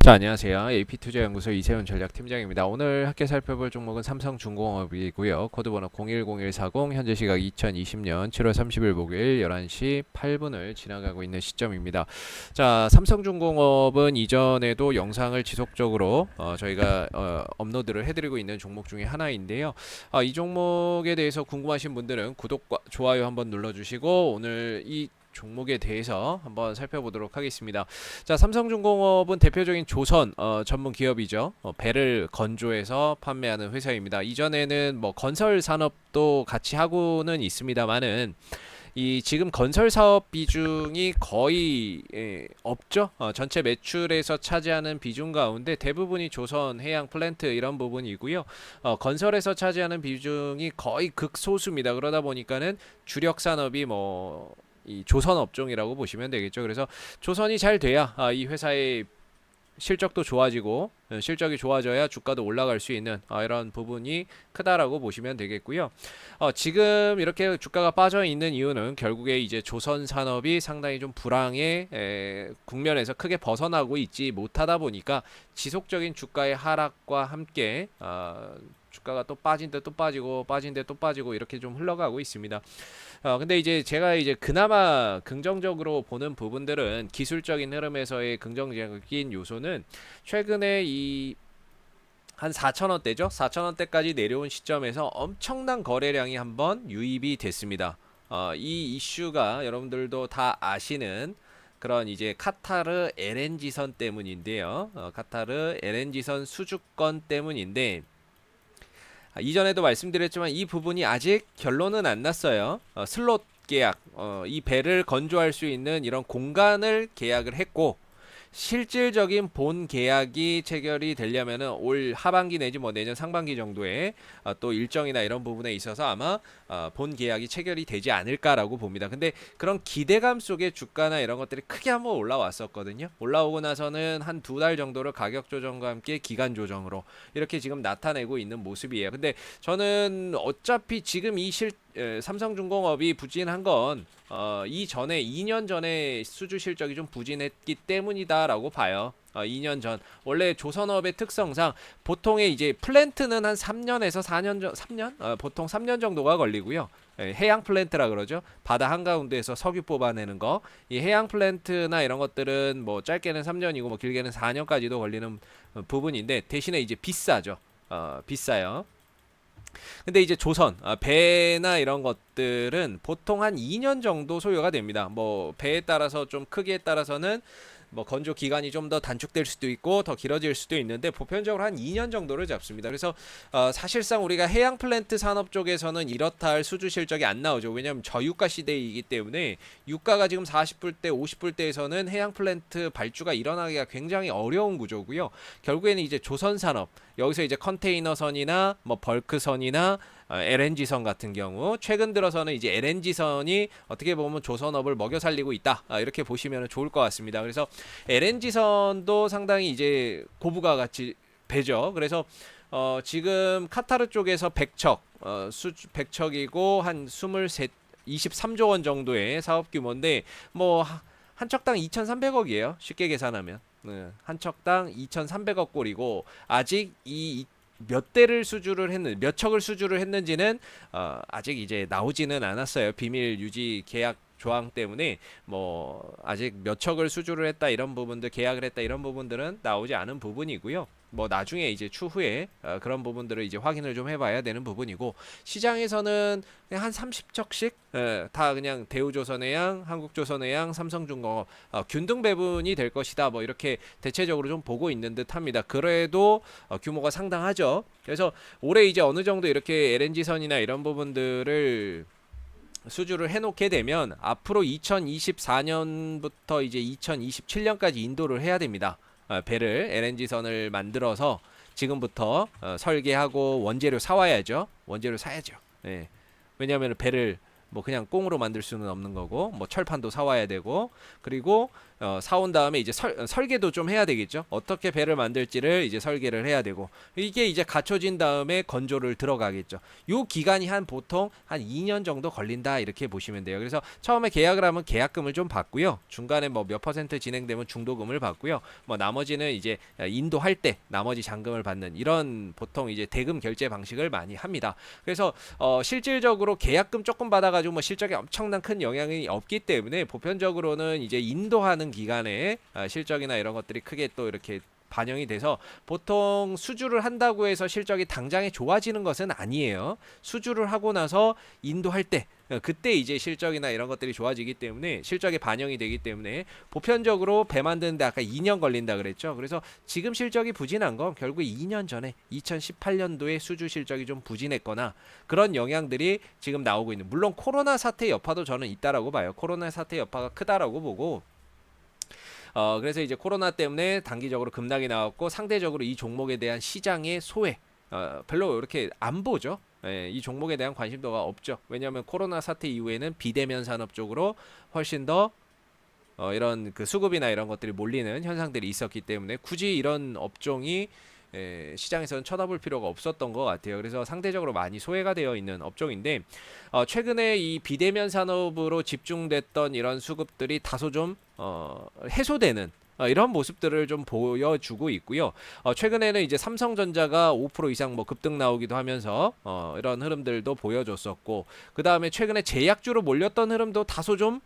자, 안녕하세요. AP투자연구소 이세훈 전략팀장입니다. 오늘 함께 살펴볼 종목은 삼성중공업이고요. 코드번호 010140, 현재 시각 2020년 7월 30일 목요일 11시 8분을 지나가고 있는 시점입니다. 자, 삼성중공업은 이전에도 영상을 지속적으로 저희가 업로드를 해드리고 있는 종목 중에 하나인데요. 이 종목에 대해서 궁금하신 분들은 구독과 좋아요 한번 눌러주시고 오늘 이 종목에 대해서 한번 살펴보도록 하겠습니다. 자, 삼성중공업은 대표적인 조선 전문 기업이죠. 배를 건조해서 판매하는 회사입니다. 이전에는 뭐 건설 산업도 같이 하고는 있습니다만은 이 지금 건설 사업 비중이 거의 없죠. 전체 매출에서 차지하는 비중 가운데 대부분이 조선, 해양 플랜트 이런 부분이고요. 건설에서 차지하는 비중이 거의 극소수입니다. 그러다 보니까는 주력 산업이 이 조선 업종이라고 보시면 되겠죠. 그래서 조선이 잘 돼야 이 회사의 실적도 좋아지고 실적이 좋아져야 주가도 올라갈 수 있는 이런 부분이 크다라고 보시면 되겠고요. 지금 이렇게 주가가 빠져 있는 이유는 결국에 이제 조선 산업이 상당히 좀 불황의 국면에서 크게 벗어나고 있지 못하다 보니까 지속적인 주가의 하락과 함께 주가가 또 빠진 데 또 빠지고 빠진 데 또 빠지고 이렇게 좀 흘러가고 있습니다. 근데 이제 제가 이제 그나마 긍정적으로 보는 부분들은 기술적인 흐름에서의 긍정적인 요소는 최근에 이 한 4,000원대죠. 4,000원대까지 내려온 시점에서 엄청난 거래량이 한번 유입이 됐습니다. 이 이슈가 여러분들도 다 아시는 그런 이제 카타르 LNG선 때문인데요. 카타르 LNG선 수주권 때문인데 이전에도 말씀드렸지만 이 부분이 아직 결론은 안 났어요. 슬롯 계약, 이 배를 건조할 수 있는 이런 공간을 계약을 했고 실질적인 본 계약이 체결이 되려면은 올 하반기 내지 뭐 내년 상반기 정도에 또 일정이나 이런 부분에 있어서 아마 본 계약이 체결이 되지 않을까라고 봅니다. 근데 그런 기대감 속에 주가나 이런 것들이 크게 한번 올라왔었거든요. 올라오고 나서는 한 두 달 정도를 가격 조정과 함께 기간 조정으로 이렇게 지금 나타내고 있는 모습이에요. 근데 저는 어차피 지금 삼성중공업이 부진한 건 이전에 2년 전에 수주 실적이 좀 부진했기 때문이다라고 봐요. 2년 전 원래 조선업의 특성상 보통의 이제 플랜트는 한 3년에서 4년 3년 보통 3년 정도가 걸리고요. 해양 플랜트라 그러죠. 바다 한가운데에서 석유 뽑아내는 거. 이 해양 플랜트나 이런 것들은 뭐 짧게는 3년이고 뭐 길게는 4년까지도 걸리는 부분인데 대신에 이제 비싸죠. 비싸요. 근데 이제 조선, 배나 이런 것들은 보통 한 2년 정도 소요가 됩니다. 뭐 배에 따라서 좀 크기에 따라서는 뭐 건조 기간이 좀 더 단축될 수도 있고 더 길어질 수도 있는데 보편적으로 한 2년 정도를 잡습니다. 그래서 사실상 우리가 해양 플랜트 산업 쪽에서는 이렇다 할 수주 실적이 안 나오죠. 왜냐하면 저유가 시대이기 때문에 유가가 지금 40불대, 50불대에서는 해양 플랜트 발주가 일어나기가 굉장히 어려운 구조고요. 결국에는 이제 조선 산업 여기서 이제 컨테이너선이나 뭐 벌크선이나 LNG선 같은 경우 최근 들어서는 이제 LNG선이 어떻게 보면 조선업을 먹여 살리고 있다 이렇게 보시면 좋을 것 같습니다. 그래서 LNG선도 상당히 이제 고부가 가치 배죠. 그래서 지금 카타르 쪽에서 100척 100척이고 한 23조 원 정도의 사업 규모인데 뭐 한 척당 2,300억이에요. 쉽게 계산하면. 한 척당 2,300억 꼴이고 아직 몇 척을 수주를 했는지는 아직 이제 나오지는 않았어요. 비밀 유지 계약 조항 때문에 뭐 아직 몇 척을 수주를 했다 이런 부분들 계약을 했다 이런 부분들은 나오지 않은 부분이고요. 뭐 나중에 이제 추후에 그런 부분들을 이제 확인을 좀 해봐야 되는 부분이고 시장에서는 그냥 한 30척씩 다 그냥 대우조선해양, 한국조선해양, 삼성중공업 균등 배분이 될 것이다 뭐 이렇게 대체적으로 좀 보고 있는 듯합니다. 그래도 규모가 상당하죠. 그래서 올해 이제 어느 정도 이렇게 LNG선이나 이런 부분들을 수주를 해놓게 되면 앞으로 2024년부터 이제 2027년까지 인도를 해야 됩니다. 배를 LNG선을 만들어서 지금부터 설계하고 원재료 사와야죠. 원재료 사야죠. 네. 왜냐하면 배를 뭐 그냥 꽁으로 만들 수는 없는 거고, 뭐 철판도 사와야 되고, 그리고 사온 다음에 이제 설계도 좀 해야 되겠죠. 어떻게 배를 만들지를 이제 설계를 해야 되고, 이게 이제 갖춰진 다음에 건조를 들어가겠죠. 요 기간이 보통 한 2년 정도 걸린다 이렇게 보시면 돼요. 그래서 처음에 계약을 하면 계약금을 좀 받고요. 중간에 뭐 몇 퍼센트 진행되면 중도금을 받고요. 뭐 나머지는 이제 인도할 때 나머지 잔금을 받는, 이런 보통 이제 대금 결제 방식을 많이 합니다. 그래서 실질적으로 계약금 조금 받아가지고 뭐 실적에 엄청난 큰 영향이 없기 때문에 보편적으로는 이제 인도하는 기간에 실적이나 이런 것들이 크게 또 이렇게 반영이 돼서 보통 수주를 한다고 해서 실적이 당장에 좋아지는 것은 아니에요. 수주를 하고 나서 인도할 때, 그때 이제 실적이나 이런 것들이 좋아지기 때문에, 실적에 반영이 되기 때문에 보편적으로 배 만드는데 아까 2년 걸린다 그랬죠. 그래서 지금 실적이 부진한 건 결국 2년 전에 2018년도에 수주 실적이 좀 부진했거나 그런 영향들이 지금 나오고 있는, 물론 코로나 사태 여파도 저는 있다라고 봐요. 코로나 사태 여파가 크다라고 보고, 그래서 이제 코로나 때문에 단기적으로 급락이 나왔고, 상대적으로 이 종목에 대한 시장의 소외, 별로 이렇게 안 보죠. 예, 이 종목에 대한 관심도가 없죠. 왜냐하면 코로나 사태 이후에는 비대면 산업 쪽으로 훨씬 더 이런 그 수급이나 이런 것들이 몰리는 현상들이 있었기 때문에 굳이 이런 업종이 시장에서는 쳐다볼 필요가 없었던 것 같아요. 그래서 상대적으로 많이 소외가 되어 있는 업종인데, 최근에 이 비대면 산업으로 집중됐던 이런 수급들이 다소 좀 해소되는 이런 모습들을 좀 보여주고 있고요. 최근에는 이제 삼성전자가 5% 이상 뭐 급등 나오기도 하면서 이런 흐름들도 보여줬었고, 그 다음에 최근에 제약주로 몰렸던 흐름도 다소 좀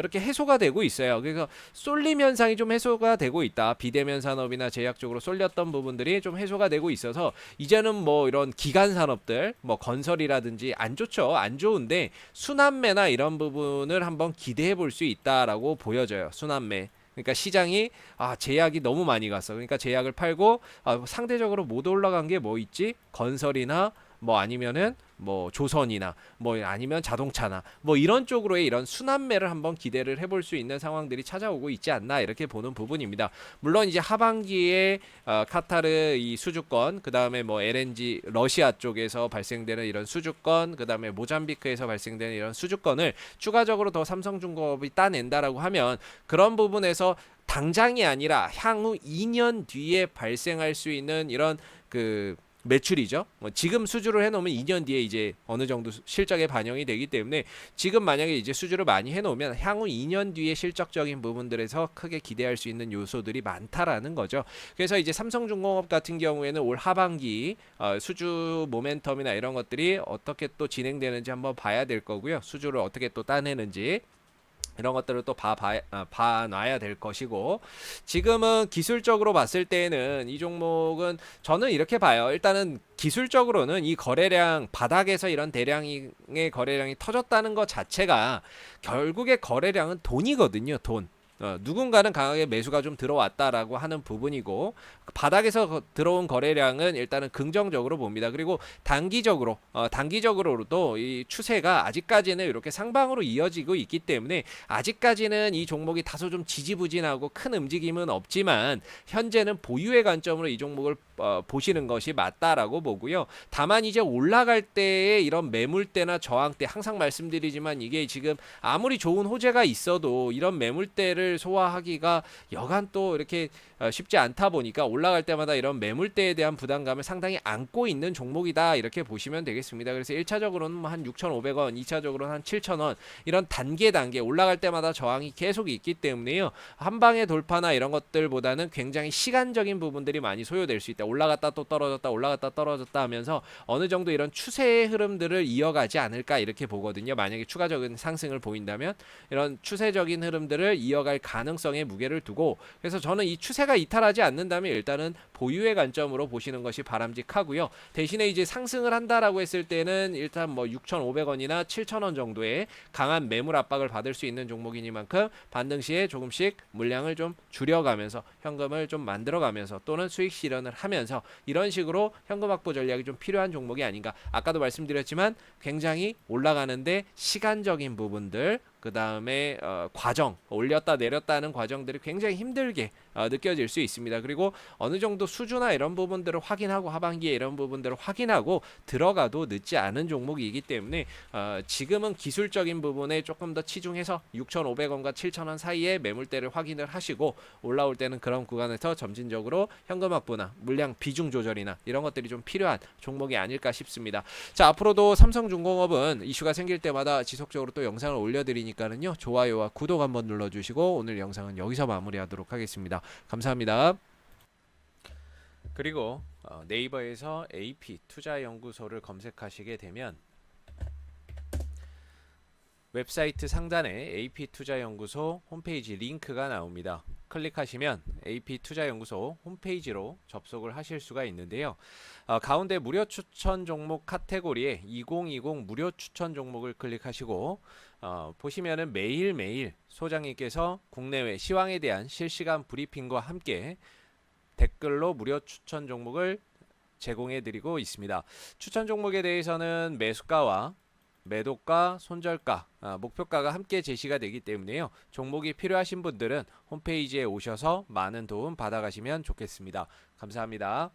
이렇게 해소가 되고 있어요. 그래서 쏠림 현상이 좀 해소가 되고 있다. 비대면 산업이나 제약 쪽으로 쏠렸던 부분들이 좀 해소가 되고 있어서 이제는 뭐 이런 기간 산업들, 뭐 건설이라든지 안 좋죠. 안 좋은데 순환매나 이런 부분을 한번 기대해 볼 수 있다라고 보여져요. 순환매. 그러니까 시장이 제약이 너무 많이 갔어. 그러니까 제약을 팔고 상대적으로 못 올라간 게 뭐 있지? 건설이나 뭐 아니면은 뭐 조선이나 뭐 아니면 자동차나 뭐 이런 쪽으로의 이런 순환매를 한번 기대를 해볼 수 있는 상황들이 찾아오고 있지 않나 이렇게 보는 부분입니다. 물론 이제 하반기에 카타르 이 수주권, 그 다음에 뭐 LNG 러시아 쪽에서 발생되는 이런 수주권, 그 다음에 모잠비크에서 발생되는 이런 수주권을 추가적으로 더 삼성중공업이 따낸다라고 하면, 그런 부분에서 당장이 아니라 향후 2년 뒤에 발생할 수 있는 이런 그 매출이죠. 지금 수주를 해놓으면 2년 뒤에 이제 어느 정도 실적에 반영이 되기 때문에, 지금 만약에 이제 수주를 많이 해놓으면 향후 2년 뒤에 실적적인 부분들에서 크게 기대할 수 있는 요소들이 많다라는 거죠. 그래서 이제 삼성중공업 같은 경우에는 올 하반기 수주 모멘텀이나 이런 것들이 어떻게 또 진행되는지 한번 봐야 될 거고요. 수주를 어떻게 또 따내는지 이런 것들을 또 봐놔야 될 것이고, 지금은 기술적으로 봤을 때는 이 종목은 저는 이렇게 봐요. 일단은 기술적으로는 이 거래량, 바닥에서 이런 대량의 거래량이 터졌다는 것 자체가 결국에 거래량은 돈이거든요. 돈. 누군가는 강하게 매수가 좀 들어왔다라고 하는 부분이고, 바닥에서 들어온 거래량은 일단은 긍정적으로 봅니다. 그리고 단기적으로도 이 추세가 아직까지는 이렇게 상방으로 이어지고 있기 때문에 아직까지는 이 종목이 다소 좀 지지부진하고 큰 움직임은 없지만, 현재는 보유의 관점으로 이 종목을 보시는 것이 맞다라고 보고요. 다만 이제 올라갈 때의 이런 매물대나 저항대, 항상 말씀드리지만 이게 지금 아무리 좋은 호재가 있어도 이런 매물대를 소화하기가 여간 또 이렇게 쉽지 않다 보니까 올라갈 때마다 이런 매물대에 대한 부담감을 상당히 안고 있는 종목이다 이렇게 보시면 되겠습니다. 그래서 1차적으로는 한 6,500원, 2차적으로는 한 7,000원, 이런 단계 올라갈 때마다 저항이 계속 있기 때문에요. 한 방의 돌파나 이런 것들보다는 굉장히 시간적인 부분들이 많이 소요될 수 있다. 올라갔다 또 떨어졌다, 올라갔다 떨어졌다 하면서 어느 정도 이런 추세의 흐름들을 이어가지 않을까 이렇게 보거든요. 만약에 추가적인 상승을 보인다면 이런 추세적인 흐름들을 이어갈 가능성에 무게를 두고, 그래서 저는 이 추세가 이탈하지 않는다면 일단은 보유의 관점으로 보시는 것이 바람직하고요. 대신에 이제 상승을 한다라고 했을 때는 일단 뭐 6,500원이나 7,000원 정도의 강한 매물 압박을 받을 수 있는 종목이니만큼 반등 시에 조금씩 물량을 좀 줄여가면서 현금을 좀 만들어가면서 또는 수익 실현을 하면서 이런 식으로 현금 확보 전략이 좀 필요한 종목이 아닌가. 아까도 말씀드렸지만 굉장히 올라가는데 시간적인 부분들, 그 다음에 과정, 올렸다 내렸다 하는 과정들이 굉장히 힘들게 느껴질 수 있습니다. 그리고 어느 정도 수주나 이런 부분들을 확인하고 하반기에 이런 부분들을 확인하고 들어가도 늦지 않은 종목이기 때문에 지금은 기술적인 부분에 조금 더 치중해서 6,500원과 7,000원 사이에 매물대를 확인을 하시고 올라올 때는 그런 구간에서 점진적으로 현금 확보나 물량 비중 조절이나 이런 것들이 좀 필요한 종목이 아닐까 싶습니다. 자, 앞으로도 삼성중공업은 이슈가 생길 때마다 지속적으로 또 영상을 올려드리니까는요, 좋아요와 구독 한번 눌러주시고 오늘 영상은 여기서 마무리하도록 하겠습니다. 감사합니다. 그리고 네이버에서 AP 투자연구소를 검색하시게 되면 웹사이트 상단에 AP투자연구소 홈페이지 링크가 나옵니다. 클릭하시면 AP투자연구소 홈페이지로 접속을 하실 수가 있는데요. 가운데 무료 추천 종목 카테고리에 2020 무료 추천 종목을 클릭하시고 보시면은 매일매일 소장님께서 국내외 시황에 대한 실시간 브리핑과 함께 댓글로 무료 추천 종목을 제공해 드리고 있습니다. 추천 종목에 대해서는 매수가와 매도가, 손절가, 목표가가 함께 제시가 되기 때문에요. 종목이 필요하신 분들은 홈페이지에 오셔서 많은 도움 받아가시면 좋겠습니다. 감사합니다.